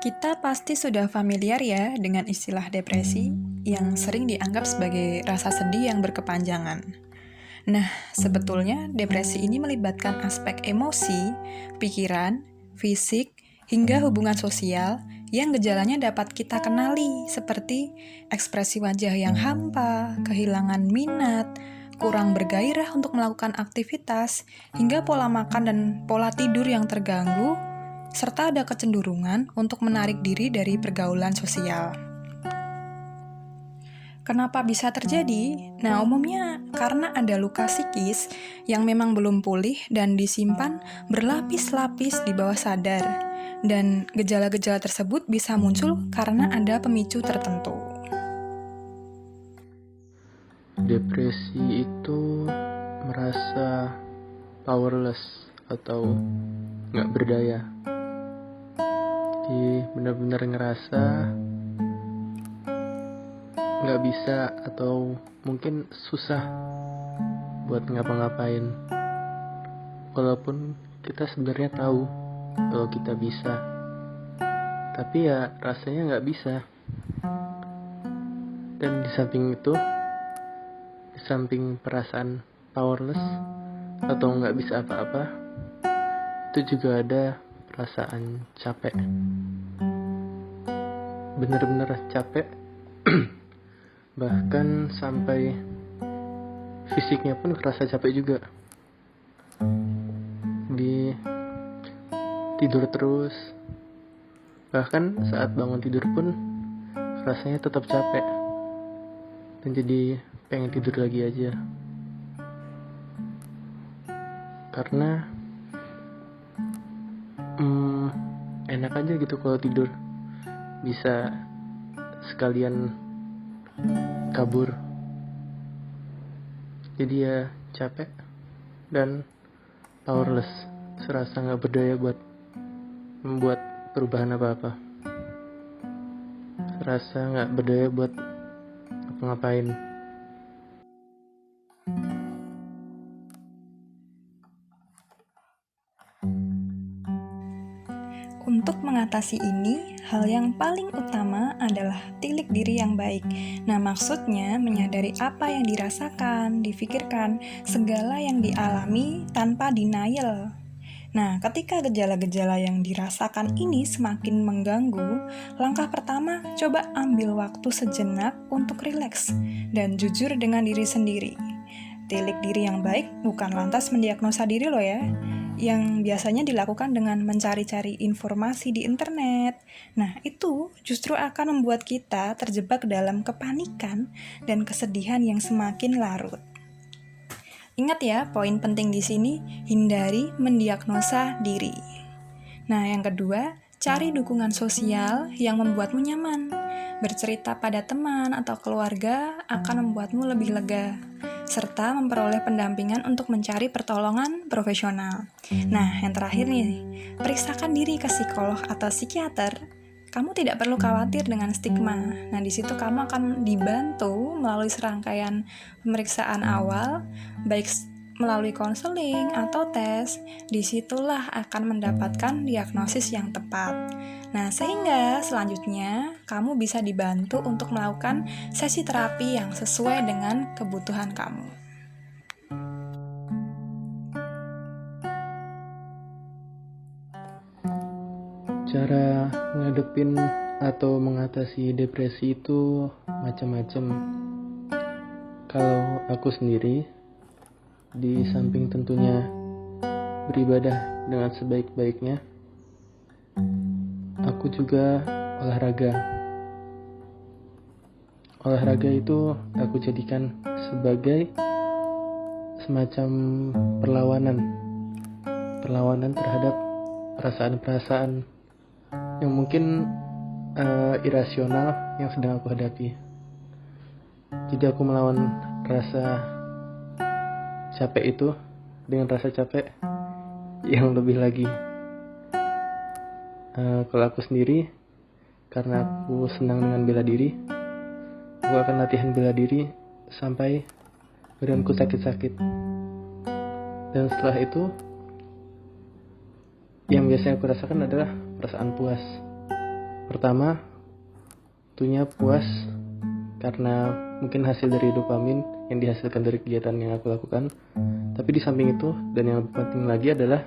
Kita pasti sudah familiar ya dengan istilah depresi yang sering dianggap sebagai rasa sedih yang berkepanjangan. Nah, sebetulnya depresi ini melibatkan aspek emosi, pikiran, fisik, hingga hubungan sosial yang gejalanya dapat kita kenali seperti ekspresi wajah yang hampa, kehilangan minat, kurang bergairah untuk melakukan aktivitas, hingga pola makan dan pola tidur yang terganggu, serta ada kecenderungan untuk menarik diri dari pergaulan sosial. Kenapa bisa terjadi? Nah, umumnya karena ada luka psikis yang memang belum pulih dan disimpan berlapis-lapis di bawah sadar. Dan gejala-gejala tersebut bisa muncul karena ada pemicu tertentu. Depresi itu merasa powerless atau nggak berdaya. Jadi benar-benar ngerasa nggak bisa atau mungkin susah buat ngapa-ngapain. Walaupun kita sebenarnya tahu kalau kita bisa, tapi ya rasanya nggak bisa. Dan di samping itu, di samping perasaan powerless atau nggak bisa apa-apa, itu juga ada perasaan capek. Bener-bener capek. Bahkan sampai fisiknya pun kerasa capek juga. Di tidur terus. Bahkan saat bangun tidur pun rasanya tetap capek. Dan jadi pengen tidur lagi aja. Karena enak aja gitu kalau tidur. Bisa sekalian kabur. Jadi ya capek dan powerless, serasa gak berdaya buat membuat perubahan apa-apa, serasa gak berdaya buat ngapa-ngapain. Untuk mengatasi ini, hal yang paling utama adalah tilik diri yang baik. Nah, maksudnya menyadari apa yang dirasakan, difikirkan, segala yang dialami tanpa denial. Nah, ketika gejala-gejala yang dirasakan ini semakin mengganggu, langkah pertama coba ambil waktu sejenak untuk rileks dan jujur dengan diri sendiri. Tilik diri yang baik bukan lantas mendiagnosa diri loh ya, yang biasanya dilakukan dengan mencari-cari informasi di internet. Nah, itu justru akan membuat kita terjebak dalam kepanikan dan kesedihan yang semakin larut. Ingat ya, poin penting di sini, hindari mendiagnosa diri. Nah, yang kedua, cari dukungan sosial yang membuatmu nyaman. Bercerita pada teman atau keluarga akan membuatmu lebih lega, serta memperoleh pendampingan untuk mencari pertolongan profesional. Nah, yang terakhir nih, periksakan diri ke psikolog atau psikiater. Kamu tidak perlu khawatir dengan stigma. Nah, di situ kamu akan dibantu melalui serangkaian pemeriksaan awal, baik melalui konseling atau tes. Disitulah akan mendapatkan diagnosis yang tepat. Nah, sehingga selanjutnya kamu bisa dibantu untuk melakukan sesi terapi yang sesuai dengan kebutuhan kamu. Cara ngadepin atau mengatasi depresi itu macam-macam. Kalau aku sendiri, di samping tentunya beribadah dengan sebaik-baiknya, aku juga olahraga. Olahraga itu aku jadikan sebagai semacam perlawanan terhadap perasaan-perasaan yang mungkin irasional yang sedang aku hadapi. Jadi aku melawan rasa capek itu dengan rasa capek yang lebih lagi. Kalau aku sendiri, karena aku senang dengan bela diri, aku akan latihan bela diri sampai badanku sakit-sakit. Dan setelah itu, yang biasanya aku rasakan adalah perasaan puas. Pertama, tentunya puas karena mungkin hasil dari dopamin yang dihasilkan dari kegiatan yang aku lakukan. Tapi di samping itu, dan yang lebih penting lagi adalah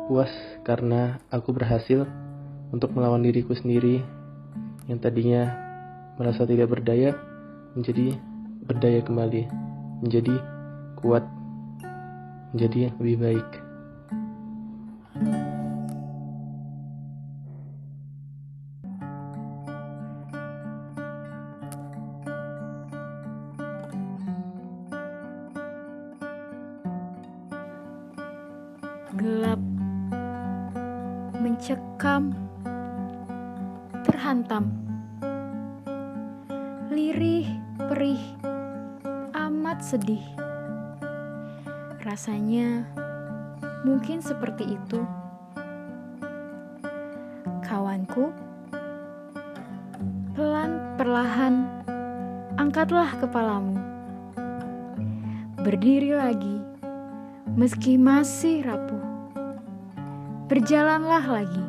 puas karena aku berhasil untuk melawan diriku sendiri yang tadinya merasa tidak berdaya, menjadi berdaya kembali, menjadi kuat, menjadi lebih baik. Gelap, mencekam, terhantam, lirih, perih, amat sedih. Rasanya mungkin seperti itu. Kawanku, perlahan, angkatlah kepalamu. Berdiri lagi, meski masih rapuh. Berjalanlah lagi.